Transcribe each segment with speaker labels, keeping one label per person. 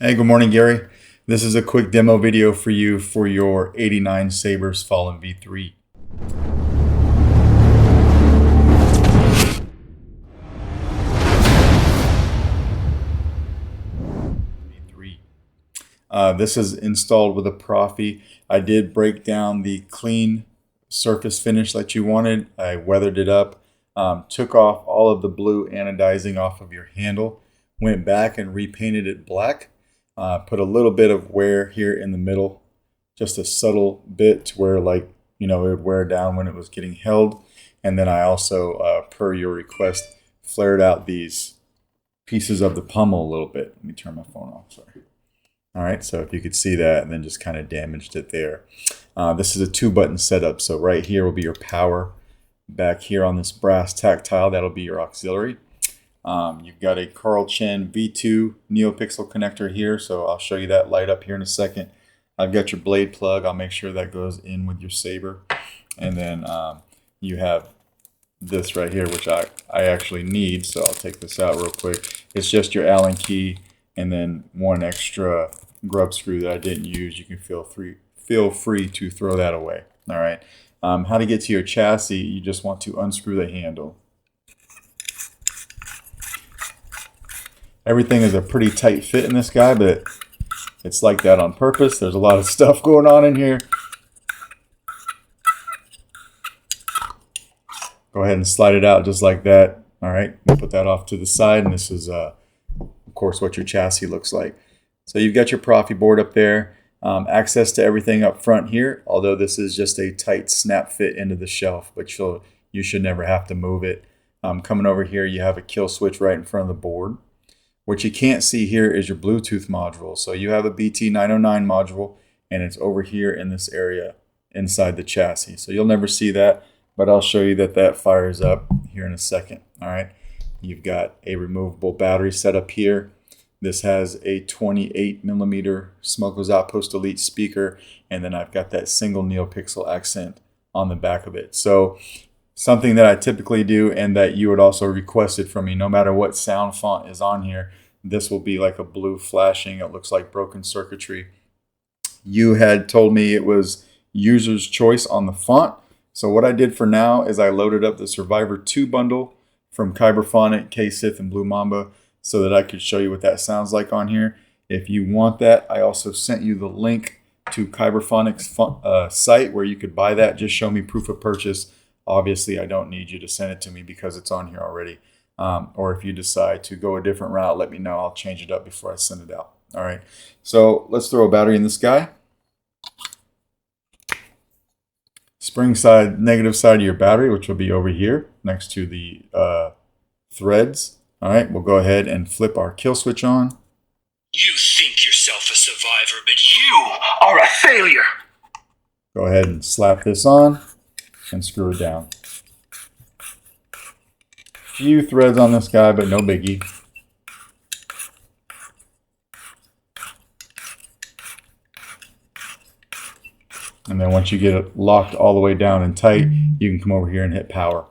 Speaker 1: Hey, good morning, Gary. This is a quick demo video for you for your 89 Sabers Fallen V3. This is installed with a Proffie. I did break down the clean surface finish that you wanted. I weathered it up, took off all of the blue anodizing off of your handle, went back and repainted it black. Put a little bit of wear here in the middle, just a subtle bit to where, like, it would wear down when it was getting held. And then I also, per your request, flared out these pieces of the pommel a little bit. Let me turn my phone off, sorry. All right, so if you could see that, and then just kind of damaged it there. This is a 2-button setup, so right here will be your power. Back here on this brass tactile, that'll be your auxiliary. You've got a Carl Chen V2 Neopixel connector here, so I'll show you that light up here in a second. I've got your blade plug. I'll make sure that goes in with your saber. And then you have this right here, which I actually need, so I'll take this out real quick. It's just your Allen key and then one extra grub screw that I didn't use. You can feel free to throw that away. All right. How to get to your chassis, you just want to unscrew the handle. Everything is a pretty tight fit in this guy, but it's like that on purpose. There's a lot of stuff going on in here. Go ahead and slide it out just like that. All right, we'll put that off to the side, and this is, of course, what your chassis looks like. So you've got your Proffie board up there. Access to everything up front here, although this is just a tight snap fit into the shelf, but you should never have to move it. Coming over here, you have a kill switch right in front of the board. What you can't see here is your Bluetooth module. So you have a BT909 module, and it's over here in this area inside the chassis. So you'll never see that, but I'll show you that fires up here in a second. All right. You've got a removable battery set up here. This has a 28mm Smuggler's Outpost Elite speaker, and then I've got that single Neopixel accent on the back of it. So something that I typically do, and that you would also requested from me, no matter what sound font is on here, this will be like a blue flashing. It looks like broken circuitry. You had told me it was user's choice on the font. So what I did for now is I loaded up the Survivor 2 bundle from Kyberphonic, K-Sith, and Blue Mamba so that I could show you what that sounds like on here. If you want that, I also sent you the link to Kyberphonic's site where you could buy that. Just show me proof of purchase. Obviously, I don't need you to send it to me because it's on here already. Or if you decide to go a different route, let me know. I'll change it up before I send it out. All right. So let's throw a battery in this guy. Spring side, negative side of your battery, which will be over here next to the threads. All right. We'll go ahead and flip our kill switch on.
Speaker 2: You think yourself a survivor, but you are a failure.
Speaker 1: Go ahead and slap this on and screw it down. Few threads on this guy, but no biggie. And then once you get it locked all the way down and tight, you can come over here and hit power.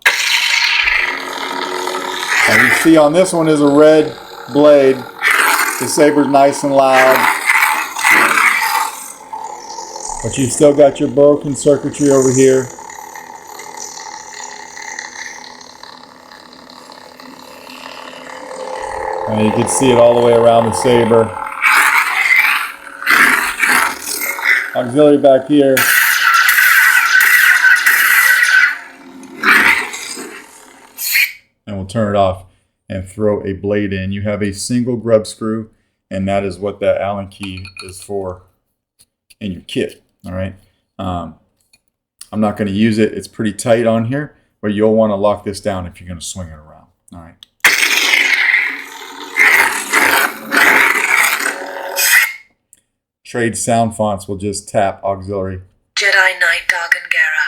Speaker 1: As you see on this one is a red blade. The saber's nice and loud. But you've still got your broken circuitry over here. And you can see it all the way around the saber. Auxiliary back here. And we'll turn it off and throw a blade in. You have a single grub screw, and that is what that Allen key is for in your kit. All right. I'm not going to use it. It's pretty tight on here, but you'll want to lock this down if you're going to swing it around. All right. Trade sound fonts will just tap auxiliary.
Speaker 3: Jedi Knight Dargangara.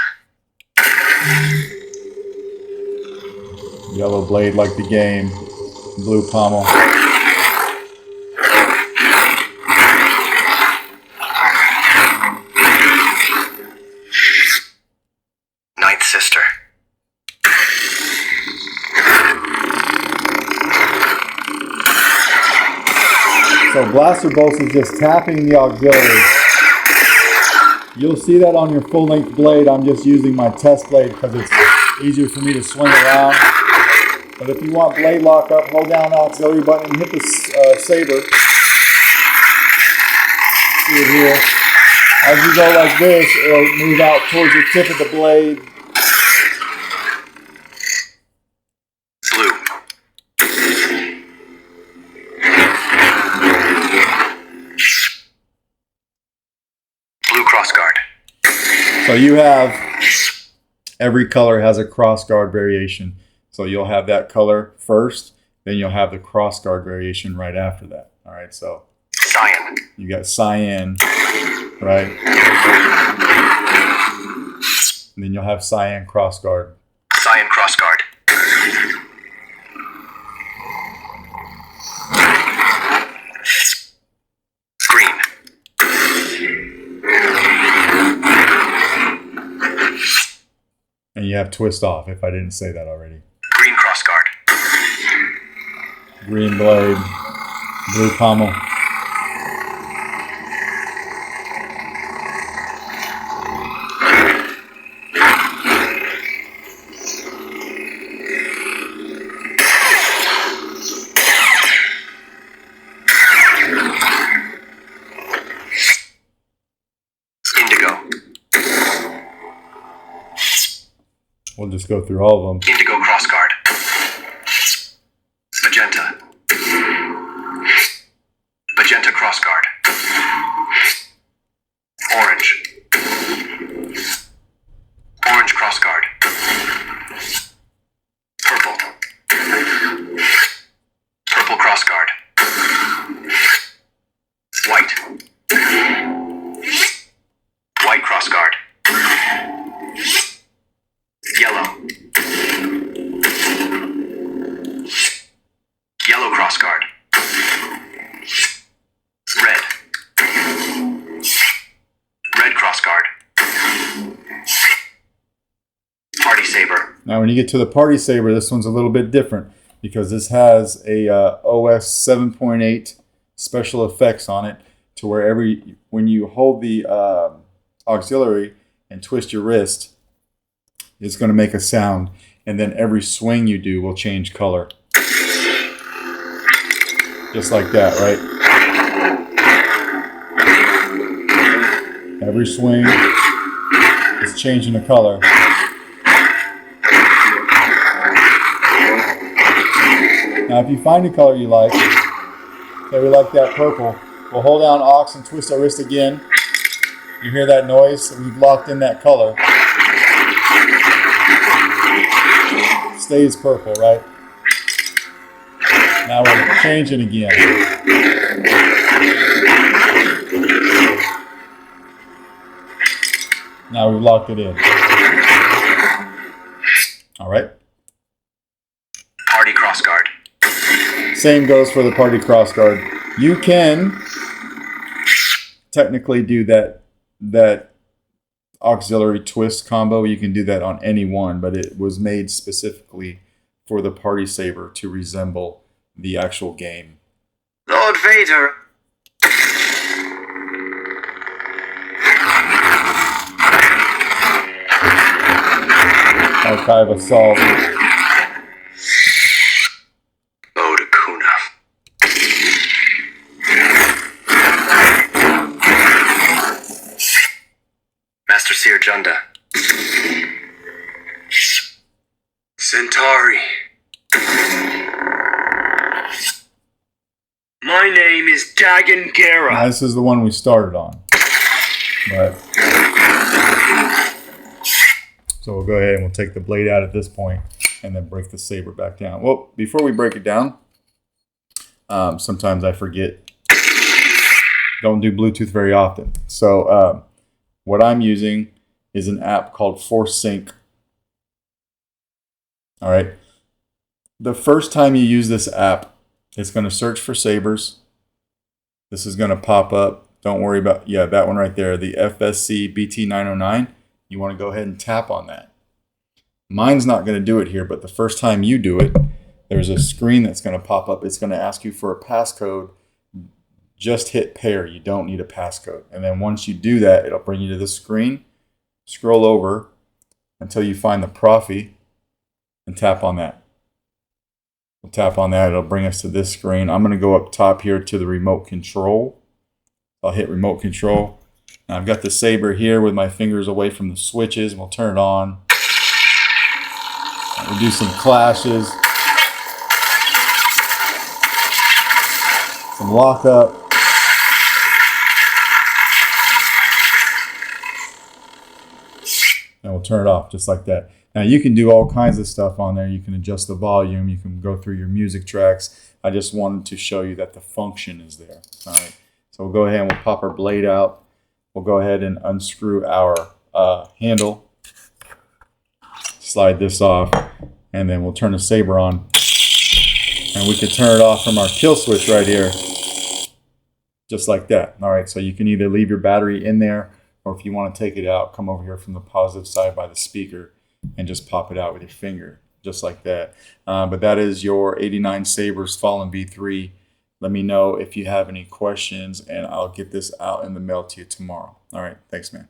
Speaker 1: Yellow blade like the game. Blue pommel.
Speaker 2: Ninth sister.
Speaker 1: So blaster bolts is just tapping the auxiliary. You'll see that on your full-length blade. I'm just using my test blade because it's easier for me to swing around. But if you want blade lock up, hold down the auxiliary button and hit the saber. See it here. As you go like this, it'll move out towards the tip of the blade.
Speaker 2: Blue. Blue crossguard.
Speaker 1: So you have, every color has a crossguard variation. So you'll have that color first, then you'll have the crossguard variation right after that. All right, so
Speaker 2: Cyan.
Speaker 1: you got cyan, right? And then you'll have cyan crossguard.
Speaker 2: Cyan crossguard. Green.
Speaker 1: And you have twist off, if I didn't say that already.
Speaker 2: Green crossguard.
Speaker 1: Green blade, blue pommel.
Speaker 2: Indigo.
Speaker 1: We'll just go through all of them.
Speaker 2: Indigo crossguard. Magenta. Magenta crossguard. Orange. Orange crossguard. Purple. Purple crossguard. White. White crossguard. Yellow. Yellow crossguard. Red. Red crossguard. Party saber.
Speaker 1: Now when you get to the party saber, this one's a little bit different because this has a OS 7.8 special effects on it to where when you hold the auxiliary and twist your wrist, it's going to make a sound, and then every swing you do will change color. Just like that, right? Every swing is changing the color. Now if you find a color you like, say we like that purple, we'll hold down aux and twist our wrist again. You hear that noise? So we've locked in that color. Stays purple, right? Now we're changing again. Now we've locked it in. All right.
Speaker 2: Party crossguard.
Speaker 1: Same goes for the party crossguard. You can technically do that auxiliary twist combo. You can do that on any one, but it was made specifically for the party saber to resemble the actual game.
Speaker 2: Lord Vader.
Speaker 1: Archive assault.
Speaker 2: Oda Kuna. Master Seer Junda. Centauri. My name is Dagon
Speaker 1: Now,
Speaker 2: Gera.
Speaker 1: this is the one we started on. But so we'll go ahead and we'll take the blade out at this point and then break the saber back down. Well, before we break it down, sometimes I forget. Don't do Bluetooth very often. So what I'm using is an app called Force Sync. All right. The first time you use this app, it's going to search for sabers. This is going to pop up. Don't worry about, yeah, that one right there, the FSC BT909. You want to go ahead and tap on that. Mine's not going to do it here, but the first time you do it, there's a screen that's going to pop up. It's going to ask you for a passcode just hit pair. You don't need a passcode. And then once you do that, it'll bring you to this screen. Scroll over until you find the Proffie and tap on that. We'll tap on that. It'll bring us to this screen. I'm going to go up top here to the remote control. I'll hit remote control. Now I've got the Saber here with my fingers away from the switches. We'll turn it on. We'll do some clashes. Some lockup. And we'll turn it off just like that. Now you can do all kinds of stuff on there. You can adjust the volume. You can go through your music tracks. I just wanted to show you that the function is there. All right. So we'll go ahead and we'll pop our blade out. We'll go ahead and unscrew our handle. Slide this off. And then we'll turn the Saber on. And we can turn it off from our kill switch right here. Just like that. All right. So you can either leave your battery in there, or if you want to take it out, come over here from the positive side by the speaker and just pop it out with your finger, just like that. But that is your 89 Sabers Fallen V3. Let me know if you have any questions, and I'll get this out in the mail to you tomorrow. All right, thanks, man.